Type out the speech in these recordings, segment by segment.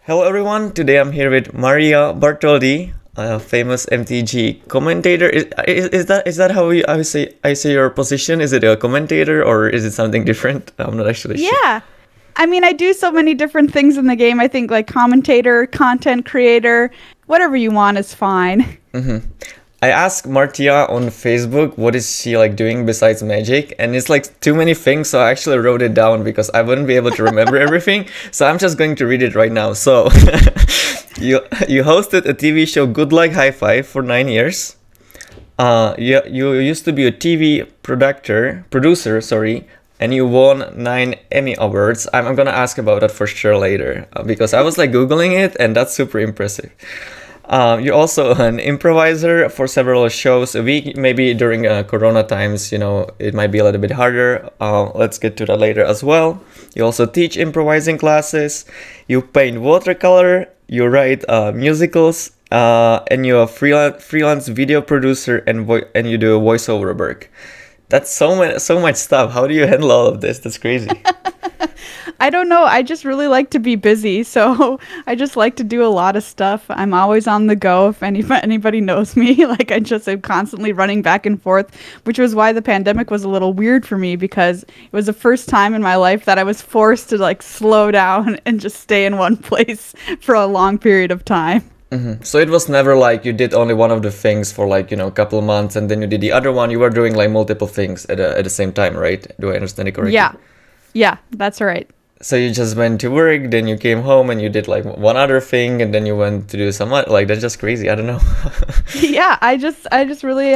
Hello everyone, today I'm here with Maria Bartholdi, a famous MTG commentator. Is that how I say your position? Is it a commentator or is it something different? I'm not actually sure. Yeah. I mean, I do so many different things in the game. I think like commentator, content creator, whatever you want is fine. Mm-hmm. I asked Martia on Facebook what is she like doing besides Magic, and it's like too many things, so I actually wrote it down because I wouldn't be able to remember everything. So I'm just going to read it right now. So you hosted a TV show Good Luck High Five for 9 years. You used to be a TV producer, sorry, and you won 9 Emmy Awards. I'm gonna ask about that for sure later because I was like Googling it, and that's super impressive. You're also an improviser for several shows a week. Maybe during Corona times, you know, it might be a little bit harder. Let's get to that later as well. You also teach improvising classes. You paint watercolor. You write musicals. And you're a freelance video producer and you do voiceover work. That's so much stuff. How do you handle all of this? That's crazy. I don't know. I just really like to be busy. So I just like to do a lot of stuff. I'm always on the go. If anybody knows me, like I just am constantly running back and forth, which was why the pandemic was a little weird for me because it was the first time in my life that I was forced to like slow down and just stay in one place for a long period of time. Mm-hmm. So it was never like you did only one of the things for like, you know, a couple of months and then you did the other one. You were doing like multiple things at the same time, right? Do I understand it correctly? Yeah, that's right. So you just went to work, then you came home and you did like one other thing and then you went to do some other, like that's just crazy. I don't know. Yeah, I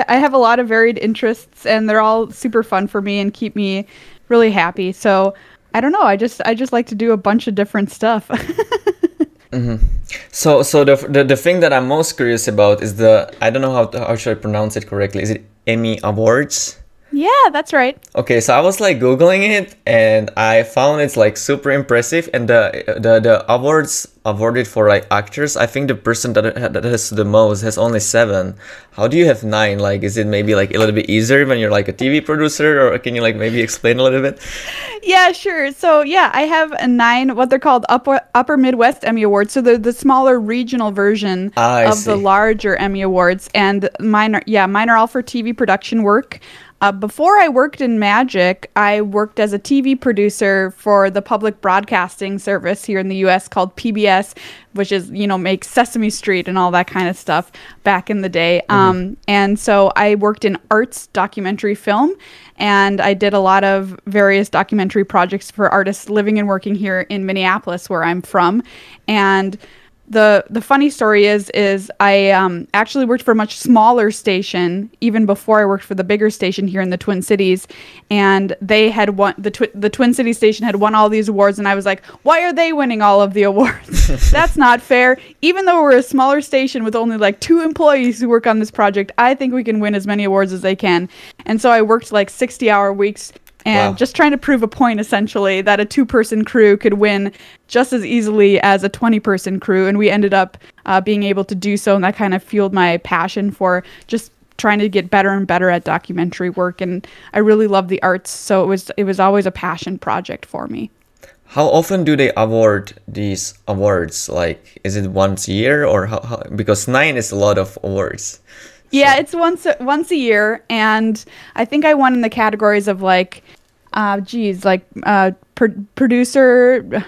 have a lot of varied interests and they're all super fun for me and keep me really happy. So I don't know. I just like to do a bunch of different stuff. Mm-hmm. So the thing that I'm most curious about is I don't know how should I pronounce it correctly. Is it Emmy Awards? Yeah, that's right. Okay, so I was like Googling it and I found it's like super impressive, and the awards awarded for like actors, I think the person that has the most has only 7. How do you have 9? Like, is it maybe like a little bit easier when you're like a TV producer, or can you like maybe explain a little bit? Yeah, sure. So yeah, I have 9 what they're called upper Midwest Emmy Awards. So they're the smaller regional version of the larger Emmy Awards, and mine are all for TV production work. Before I worked in Magic, I worked as a TV producer for the public broadcasting service here in the U.S. called PBS, which is, you know, makes Sesame Street and all that kind of stuff back in the day. Mm-hmm. And so I worked in arts documentary film, and I did a lot of various documentary projects for artists living and working here in Minneapolis, where I'm from. And the funny story is I actually worked for a much smaller station even before I worked for the bigger station here in the Twin Cities, and they had won the Twin Cities station had won all these awards, and I was like, why are they winning all of the awards? That's not fair. Even though we're a smaller station with only like 2 employees who work on this project, I think we can win as many awards as they can. And so I worked like 60-hour weeks. And just trying to prove a point, essentially, that a 2-person crew could win just as easily as a 20-person crew. And we ended up being able to do so. And that kind of fueled my passion for just trying to get better and better at documentary work. And I really love the arts. So it was always a passion project for me. How often do they award these awards? Like, is it once a year or how? Because 9 is a lot of awards. Yeah, it's once a year, and I think I won in the categories of like, producer,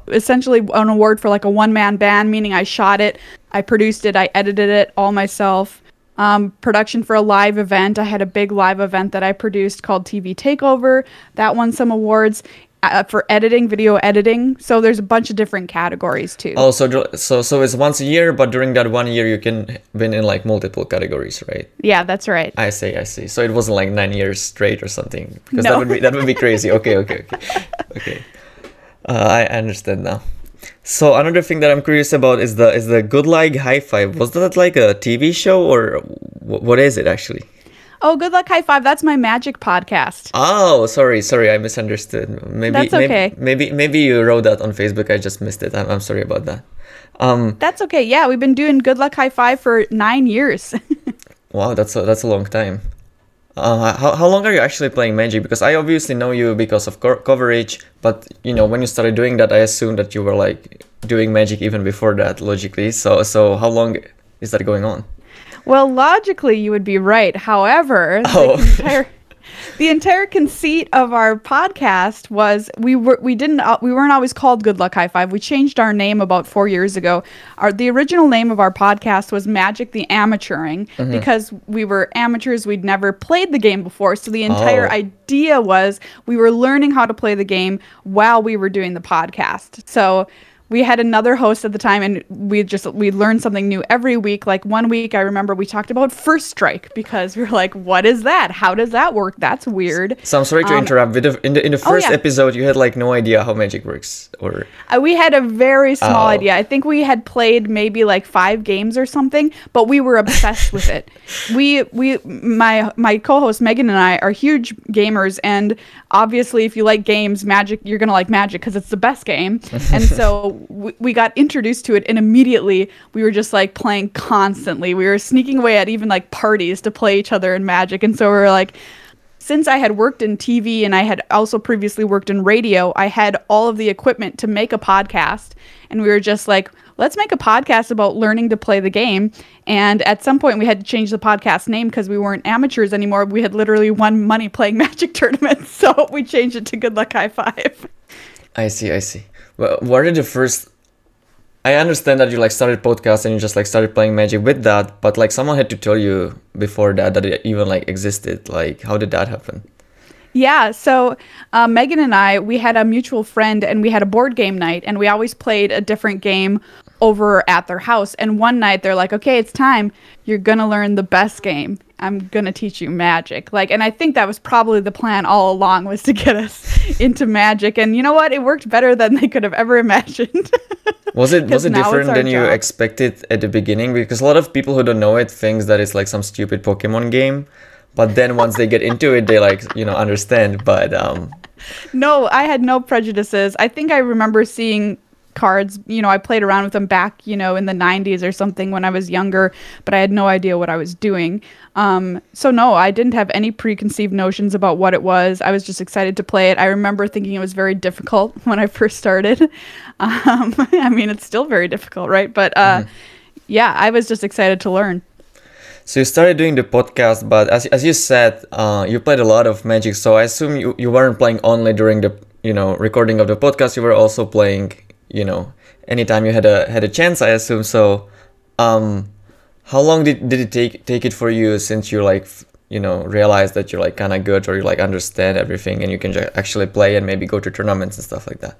essentially an award for like a one-man band, meaning I shot it, I produced it, I edited it all myself. Production for a live event. I had a big live event that I produced called TV Takeover. That won some awards. For editing, video editing. So there's a bunch of different categories too. Oh, so it's once a year, but during that 1 year you can win in like multiple categories, right? Yeah, that's right. I see. So it wasn't like 9 years straight or something, because that would be crazy. Okay. I understand now. So another thing that I'm curious about is the Good Luck High Five. Was that like a TV show, or what is it actually? Oh, Good Luck High Five. That's my Magic podcast. Oh, sorry. I misunderstood. That's okay. Maybe you wrote that on Facebook. I just missed it. I'm sorry about that. That's okay. Yeah, we've been doing Good Luck High Five for 9 years. Wow, that's a long time. How long are you actually playing Magic? Because I obviously know you because of coverage, but when you started doing that, I assumed that you were like doing Magic even before that, logically. So how long is that going on? Well, logically, you would be right. However, the entire conceit of our podcast was we weren't always called Good Luck High Five. We changed our name about 4 years ago. The original name of our podcast was Magic the Amateuring because we were amateurs. We'd never played the game before. So the entire idea was we were learning how to play the game while we were doing the podcast. So we had another host at the time, and we learned something new every week. Like one week, I remember we talked about First Strike because we were like, "What is that? How does that work? That's weird." So I'm sorry to interrupt. In the first episode, you had like no idea how Magic works, or we had a very small idea. I think we had played maybe like 5 games or something, but we were obsessed with it. My co-host Megan and I are huge gamers, and obviously, if you like games, Magic, you're gonna like Magic because it's the best game, and so. We got introduced to it, and immediately we were just like playing constantly. We were sneaking away at even like parties to play each other in Magic. And so we were like, since I had worked in TV and I had also previously worked in radio, I had all of the equipment to make a podcast. And we were just like, let's make a podcast about learning to play the game. And at some point we had to change the podcast name because we weren't amateurs anymore. We had literally won money playing Magic tournaments. So we changed it to Good Luck High Five. I see. Well, what are the first... I understand that you like started podcast and you just like started playing Magic with that, but like someone had to tell you before that it even like existed. Like, how did that happen? Yeah, so Megan and I, we had a mutual friend and we had a board game night, and we always played a different game over at their house. And one night they're like, okay, it's time. You're going to learn the best game. I'm going to teach you Magic. And I think that was probably the plan all along, was to get us into Magic. And you know what? It worked better than they could have ever imagined. Was it different than you expected at the beginning? Because a lot of people who don't know it thinks that it's like some stupid Pokemon game. But then once they get into it, they understand. But no, I had no prejudices. I think I remember seeing cards, I played around with them back, in the 90s or something when I was younger, but I had no idea what I was doing. So no, I didn't have any preconceived notions about what it was. I was just excited to play it. I remember thinking it was very difficult when I first started. I mean, it's still very difficult, right? But yeah, I was just excited to learn. So you started doing the podcast, but as you said, you played a lot of Magic. So I assume you weren't playing only during the recording of the podcast. You were also playing anytime you had a chance, I assume. So how long did it take it for you since you realized that you're kind of good, or you understand everything and you can actually play and maybe go to tournaments and stuff like that?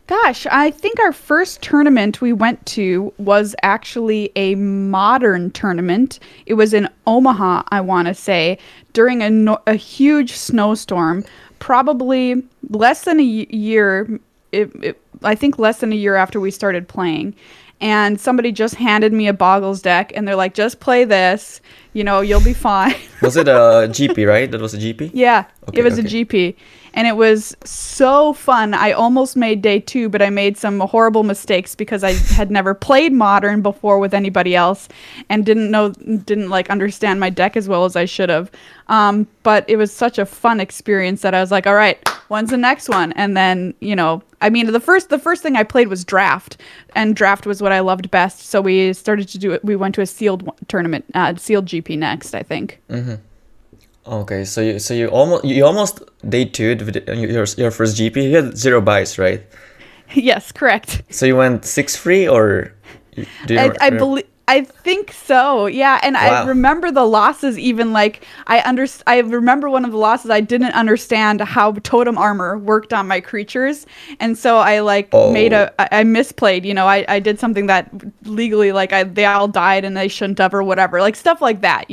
Gosh, I think our first tournament we went to was actually a modern tournament. It was in Omaha, I want to say, during a huge snowstorm, probably less than a year. I think less than a year after we started playing. And somebody just handed me a Boggles deck, and they're like, just play this, you'll be fine. Was it a GP, right? That was a GP? Yeah, okay, it was a GP. And it was so fun. I almost made day 2, but I made some horrible mistakes because I had never played Modern before with anybody else and didn't understand my deck as well as I should have. But it was such a fun experience that I was like, all right, when's the next one? And then, the first thing I played was Draft, and Draft was what I loved best. So we started to do it. We went to a sealed tournament, sealed GP next, I think. Mm-hmm. Okay, so you almost day 2 with your first GP. You had 0 buys, right? Yes, correct. So you went 6-free, or I think so. Yeah, and wow. I remember the losses. Even I remember one of the losses. I didn't understand how totem armor worked on my creatures, and so I I misplayed. I did something that legally they all died and they shouldn't have, or whatever, stuff like that.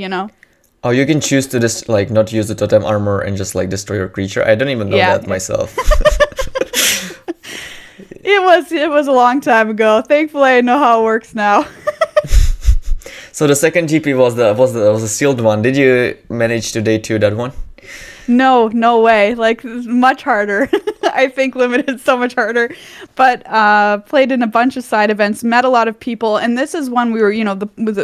Oh, you can choose to just not use the totem armor and just destroy your creature. I don't even know that myself. It was a long time ago. Thankfully, I know how it works now. So the second GP was the sealed one. Did you manage to day 2 that one? No way. Much harder. I think limited so much harder. But played in a bunch of side events, met a lot of people, and this is when we were,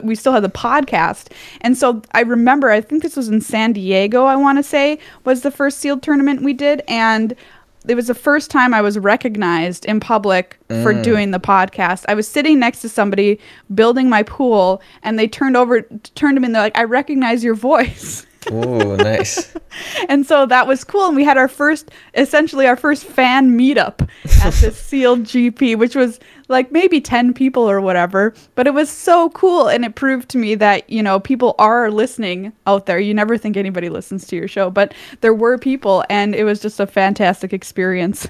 we still had the podcast. And so I remember, I think this was in San Diego, I want to say, was the first sealed tournament we did, and it was the first time I was recognized in public for doing the podcast. I was sitting next to somebody building my pool, and they turned to me and they're like, "I recognize your voice." Ooh, nice. And so that was cool. And we had essentially our first fan meetup at the sealed GP, which was like maybe 10 people or whatever. But it was so cool. And it proved to me that, people are listening out there. You never think anybody listens to your show, but there were people, and it was just a fantastic experience.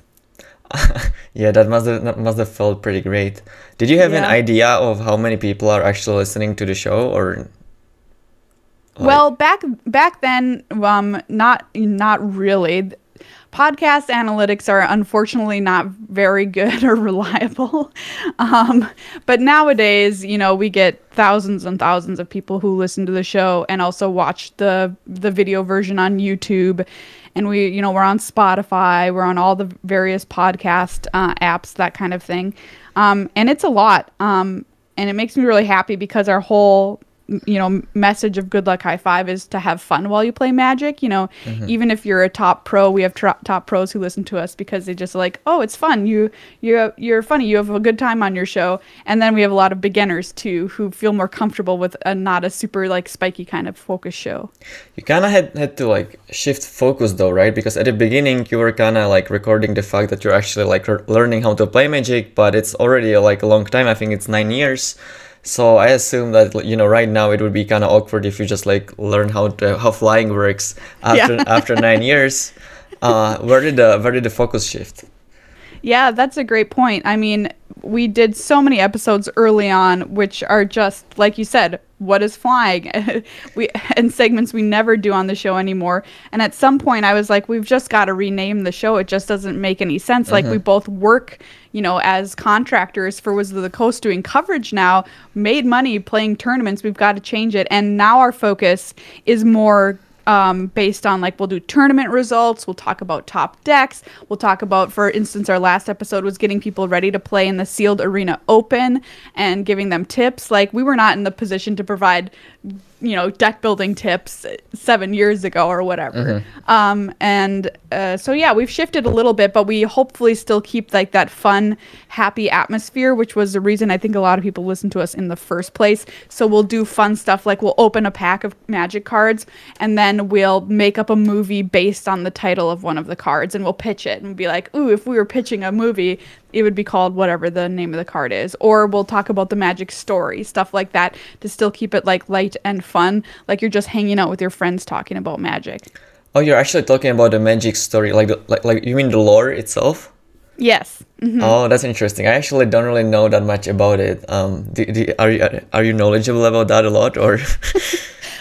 Yeah, that must have felt pretty great. Did you have an idea of how many people are actually listening to the show, or? Well, back then, not really. Podcast analytics are unfortunately not very good or reliable. But nowadays, we get thousands and thousands of people who listen to the show and also watch the video version on YouTube. And we're on Spotify, we're on all the various podcast apps, that kind of thing. And it's a lot. And it makes me really happy because our whole message of Good Luck High Five is to have fun while you play Magic. Even if you're a top pro, we have top pros who listen to us because they just like, oh, it's fun. You're funny. You have a good time on your show. And then we have a lot of beginners too who feel more comfortable with not a super like spiky kind of focus show. You kind of had to like shift focus though, right? Because at the beginning you were kind of like recording the fact that you're actually like learning how to play Magic, but it's already like a long time. I think it's 9 years. So I assume that, right now it would be kind of awkward if you just like learn how flying works after 9 years. Where did the focus shift? Yeah, that's a great point. I mean, we did so many episodes early on, which are just, like you said, what is flying? And segments we never do on the show anymore. And at some point I was like, we've just got to rename the show. It just doesn't make any sense. Like we both work, as contractors for Wizards of the Coast doing coverage now, made money playing tournaments. We've got to change it. And now our focus is more based on like, we'll do tournament results, we'll talk about top decks, we'll talk about, for instance, our last episode was getting people ready to play in the Sealed Arena Open and giving them tips. Like, we were not in the position to provide deck building tips 7 years ago or whatever. So yeah, we've shifted a little bit, but we hopefully still keep like that fun, happy atmosphere, which was the reason I think a lot of people listen to us in the first place. So we'll do fun stuff, like we'll open a pack of Magic cards and then we'll make up a movie based on the title of one of the cards, and we'll pitch it and be like, ooh, if we were pitching a movie, it would be called whatever the name of the card is. Or we'll talk about the Magic story, stuff like that, to still keep it like light and fun, like you're just hanging out with your friends talking about Magic. Oh, you're actually talking about the Magic story, like you mean the lore itself? Yes. Oh, that's interesting. I actually don't really know that much about it. Are you knowledgeable about that a lot, or?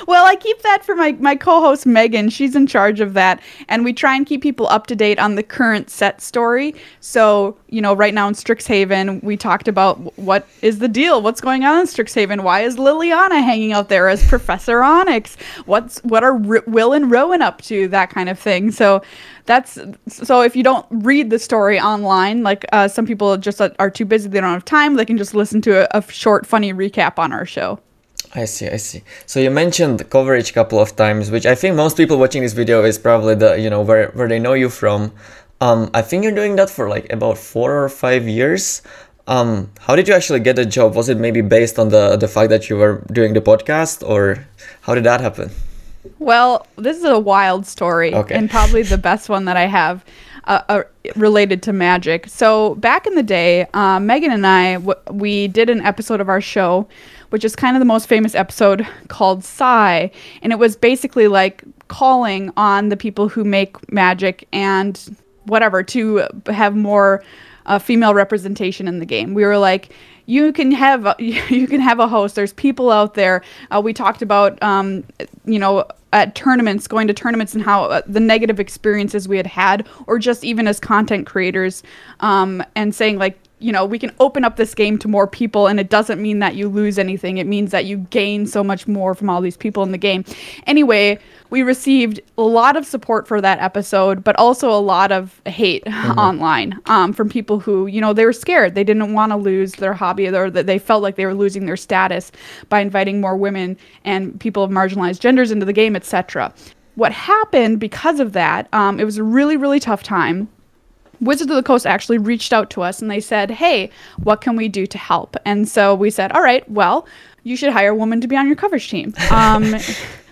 Well, I keep that for my co-host Megan. She's in charge of that, and we try and keep people up to date on the current set story. So, right now in Strixhaven, we talked about what is the deal, what's going on in Strixhaven, why is Liliana hanging out there as Professor Onyx, what are Will and Rowan up to, that kind of thing. So if you don't read the story online, like some people just are too busy, they don't have time, they can just listen to a short, funny recap on our show. I see. So you mentioned the coverage a couple of times, which I think most people watching this video is probably where they know you from. I think you're doing that for like about 4 or 5 years. How did you actually get the job? Was it maybe based on the fact that you were doing the podcast, or how did that happen? Well, this is a wild story, and probably the best one that I have related to Magic. So back in the day, Megan and I, we did an episode of our show, which is kind of the most famous episode, called Sigh. And it was basically like calling on the people who make Magic and whatever to have more female representation in the game. We were like, you can have a host. There's people out there. We talked about, at tournaments, going to tournaments, and how the negative experiences we had, or just even as content creators, and saying like, you know, we can open up this game to more people, and it doesn't mean that you lose anything. It means that you gain so much more from all these people in the game. Anyway, we received a lot of support for that episode, but also a lot of hate online from people who, you know, they were scared. They didn't want to lose their hobby, or that they felt like they were losing their status by inviting more women and people of marginalized genders into the game, etc. What happened because of that, it was a really, really tough time. Wizards of the Coast actually reached out to us and they said, hey, what can we do to help? And so we said, all right, well, you should hire a woman to be on your coverage team.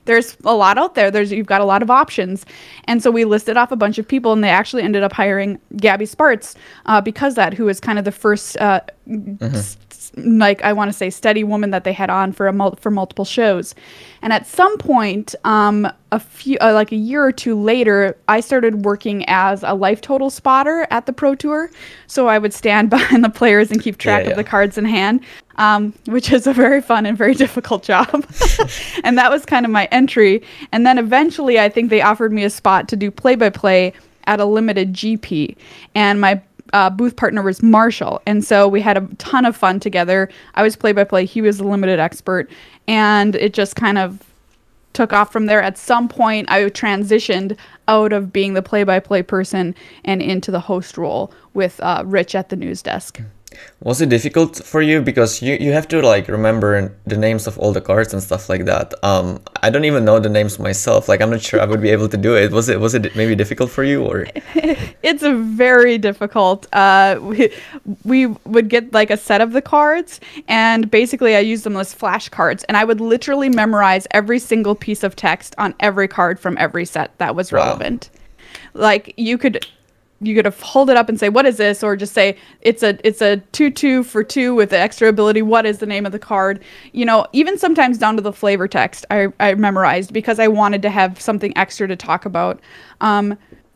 There's a lot out there. You've got a lot of options. And so we listed off a bunch of people, and they actually ended up hiring Gabby Spartz who was kind of the first, like, I want to say, steady woman that they had on for multiple shows. And at some point, like a year or two later, I started working as a life total spotter at the Pro Tour. So I would stand behind the players and keep track of the cards in hand, which is a very fun and very difficult job. And that was kind of my entry. And then eventually, I think they offered me a spot to do play-by-play at a limited GP. And my booth partner was Marshall. And so we had a ton of fun together. I was play-by-play. He was a limited expert. And it just kind of took off from there. At some point, I transitioned out of being the play-by-play person and into the host role with Rich at the news desk. Was it difficult for you, because you have to like remember the names of all the cards and stuff like that? I don't even know the names myself. Like, I'm not sure I would be able to do it. Was it maybe difficult for you, or? It's a very difficult. We would get like a set of the cards, and basically I used them as flashcards, and I would literally memorize every single piece of text on every card from every set that was relevant. Like, you could hold it up and say, what is this? Or just say, it's a 2/2 for 2 with the extra ability. What is the name of the card? You know, even sometimes down to the flavor text, I memorized, because I wanted to have something extra to talk about.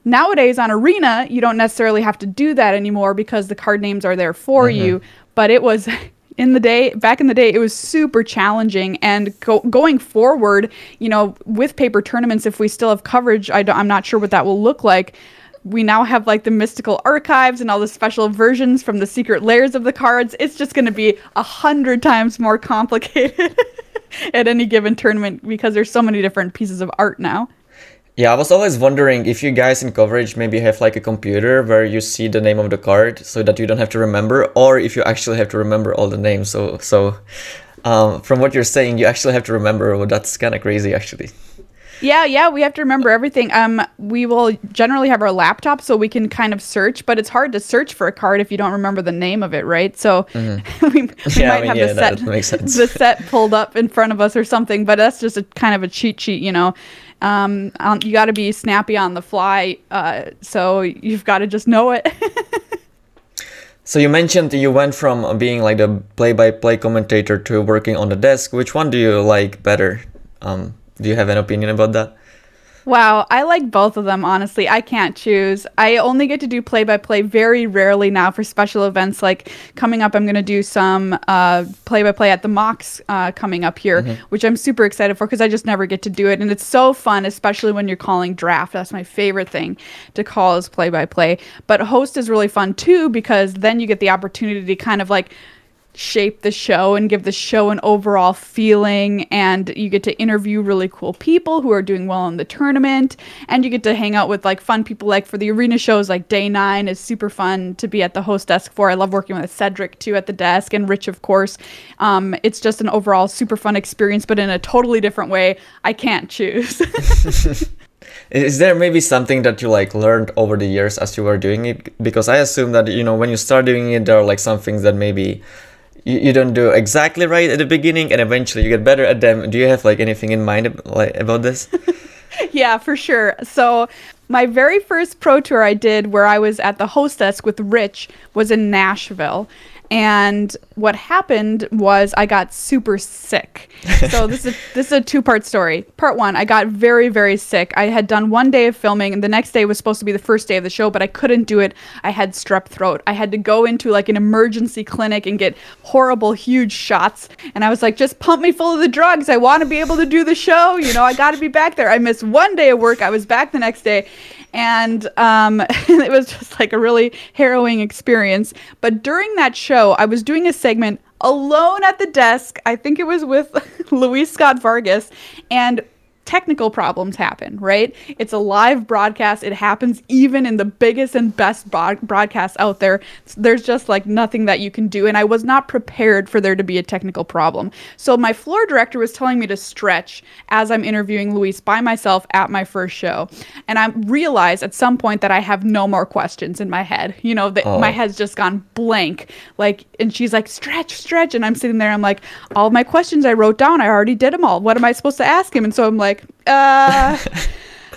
Nowadays on Arena, you don't necessarily have to do that anymore, because the card names are there for you. But it was... back in the day, it was super challenging. And going forward, you know, with paper tournaments, if we still have coverage, I'm not sure what that will look like. We now have like the mystical archives and all the special versions from the secret layers of the cards. It's just going to be 100 times more complicated at any given tournament, because there's so many different pieces of art now. Yeah, I was always wondering if you guys in coverage maybe have like a computer where you see the name of the card so that you don't have to remember, or if you actually have to remember all the names. So from what you're saying, you actually have to remember. Well, that's kind of crazy, actually. Yeah, we have to remember everything. We will generally have our laptop so we can kind of search, but it's hard to search for a card if you don't remember the name of it, right? So we might have the set pulled up in front of us or something, but that's just a kind of a cheat sheet, you know. You got to be snappy on the fly, so you've got to just know it. So you mentioned you went from being like the play-by-play commentator to working on the desk. Which one do you like better? Do you have an opinion about that? Wow, I like both of them, honestly. I can't choose. I only get to do play-by-play very rarely now for special events. Like coming up, I'm going to do some play-by-play at the Mox coming up here, which I'm super excited for, because I just never get to do it. And it's so fun, especially when you're calling draft. That's my favorite thing to call, is play-by-play. But host is really fun too, because then you get the opportunity to kind of like shape the show and give the show an overall feeling, and you get to interview really cool people who are doing well in the tournament, and you get to hang out with like fun people. Like for the arena shows, like Day 9 is super fun to be at the host desk for. I love working with Cedric too at the desk, and Rich, of course. It's just an overall super fun experience, but in a totally different way. I can't choose. Is there maybe something that you like learned over the years as you were doing it? Because I assume that, you know, when you start doing it, there are like some things that maybe you don't do exactly right at the beginning, and eventually you get better at them. Do you have like anything in mind about this? Yeah, for sure. So my very first pro tour I did, where I was at the host desk with Rich, was in Nashville. And what happened was I got super sick. So this is a two-part story. Part one, I got very, very sick. I had done one day of filming, and the next day was supposed to be the first day of the show, but I couldn't do it. I had strep throat. I had to go into like an emergency clinic and get horrible, huge shots. And I was like, just pump me full of the drugs. I want to be able to do the show. You know, I got to be back there. I missed one day of work. I was back the next day. And it was just like a really harrowing experience. But during that show, I was doing a segment alone at the desk. I think it was with Luis Scott Vargas, and technical problems happen, right? It's a live broadcast. It happens even in the biggest and best broadcasts out there. There's just like nothing that you can do. And I was not prepared for there to be a technical problem. So my floor director was telling me to stretch as I'm interviewing Luis by myself at my first show. And I realized at some point that I have no more questions in my head. You know, my head's just gone blank. Like, and she's like, stretch. And I'm sitting there, I'm like, all of my questions I wrote down, I already did them all. What am I supposed to ask him? And so I'm like,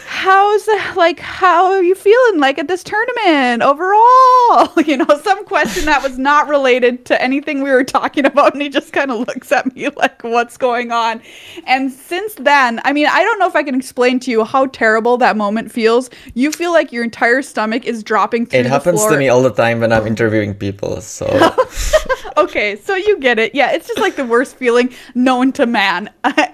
how are you feeling like at this tournament overall? You know, some question that was not related to anything we were talking about, and he just kind of looks at me like, what's going on? And since then, I mean, I don't know if I can explain to you how terrible that moment feels. You feel like your entire stomach is dropping through the floor. It happens to me all the time when I'm interviewing people, so... Okay, so you get it. Yeah, it's just like the worst feeling known to man.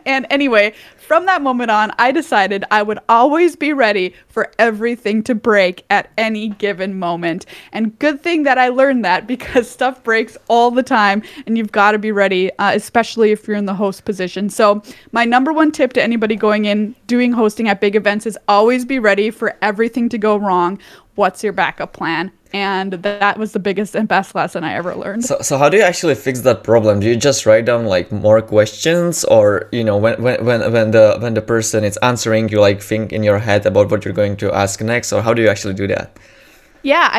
And anyway, from that moment on, I decided I would always be ready for everything to break at any given moment. And good thing that I learned that, because stuff breaks all the time and you've got to be ready, especially if you're in the host position. So my number one tip to anybody going in doing hosting at big events is always be ready for everything to go wrong. What's your backup plan? And that was the biggest and best lesson I ever learned. So how do you actually fix that problem? Do you just write down like more questions, or you know, when the person is answering, you like think in your head about what you're going to ask next, or how do you actually do that? Yeah,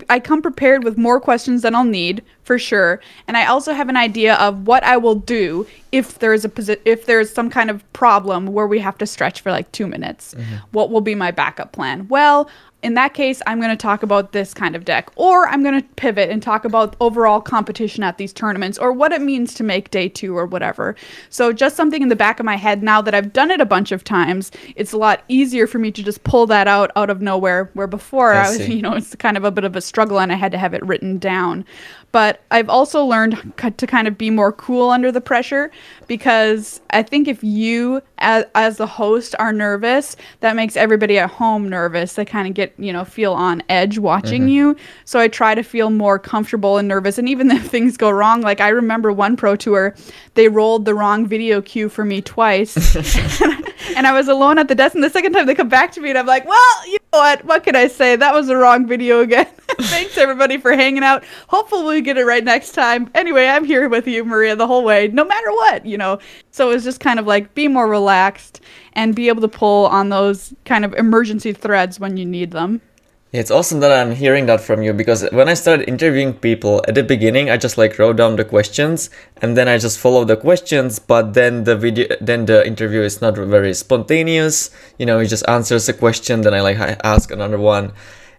I come prepared with more questions than I'll need, for sure. And I also have an idea of what I will do if there's some kind of problem where we have to stretch for like 2 minutes. Mm-hmm. What will be my backup plan? Well, in that case, I'm going to talk about this kind of deck, or I'm going to pivot and talk about overall competition at these tournaments, or what it means to make day 2 or whatever. So just something in the back of my head now that I've done it a bunch of times, it's a lot easier for me to just pull that out of nowhere, where before I was, you know, it's kind of a bit of a struggle and I had to have it written down. But I've also learned to kind of be more cool under the pressure, because I think if you, as the host, are nervous, that makes everybody at home nervous. They kind of get, you know, feel on edge watching you. So I try to feel more comfortable and nervous. And even if things go wrong, like I remember one pro tour, they rolled the wrong video cue for me twice. And I was alone at the desk, and the second time they come back to me, and I'm like, well, you know what can I say? That was the wrong video again. Thanks, everybody, for hanging out. Hopefully we get it right next time. Anyway, I'm here with you, Maria, the whole way, no matter what, you know. So it was just kind of like be more relaxed and be able to pull on those kind of emergency threads when you need them. It's awesome that I'm hearing that from you, because when I started interviewing people at the beginning, I just like wrote down the questions and then I just follow the questions, but then the interview is not very spontaneous. You know, he just answers a question, then I ask another one.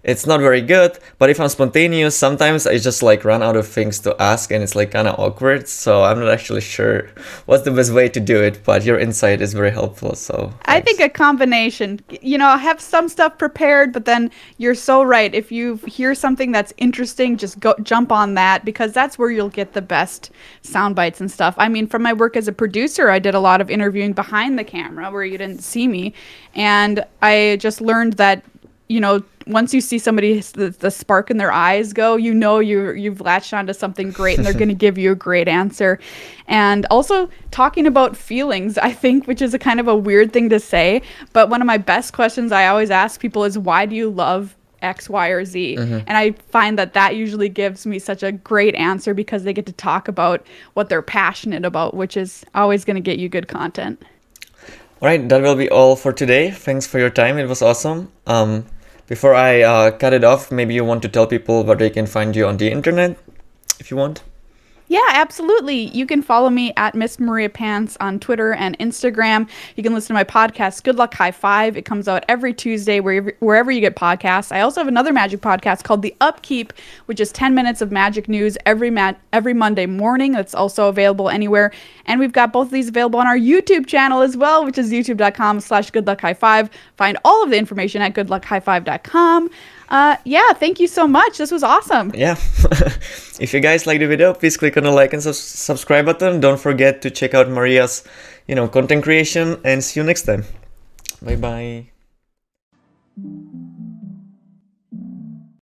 It's not very good, but if I'm spontaneous, sometimes I just like run out of things to ask and it's like kind of awkward. So I'm not actually sure what's the best way to do it, but your insight is very helpful. So thanks. I think a combination, you know, have some stuff prepared, but then you're so right. If you hear something that's interesting, just jump on that, because that's where you'll get the best sound bites and stuff. I mean, from my work as a producer, I did a lot of interviewing behind the camera where you didn't see me. And I just learned that, you know, once you see somebody, the spark in their eyes go, you know you've latched onto something great and they're going to give you a great answer. And also talking about feelings, I think, which is a kind of a weird thing to say, but one of my best questions I always ask people is, why do you love X, Y, or Z? And I find that usually gives me such a great answer, because they get to talk about what they're passionate about, which is always going to get you good content. All right, that will be all for today. Thanks for your time. It was awesome. Before I cut it off, maybe you want to tell people where they can find you on the internet, if you want. Yeah, absolutely. You can follow me at Miss Maria Pants on Twitter and Instagram. You can listen to my podcast, Good Luck High Five. It comes out every Tuesday wherever you get podcasts. I also have another Magic podcast called The Upkeep, which is 10 minutes of Magic news every Monday morning. That's also available anywhere. And we've got both of these available on our YouTube channel as well, which is youtube.com/goodluckhighfive. Find all of the information at goodluckhighfive.com. Yeah, thank you so much. This was awesome. Yeah. If you guys like the video, please click on the like and subscribe button. Don't forget to check out Maria's, content creation, and see you next time. Bye bye.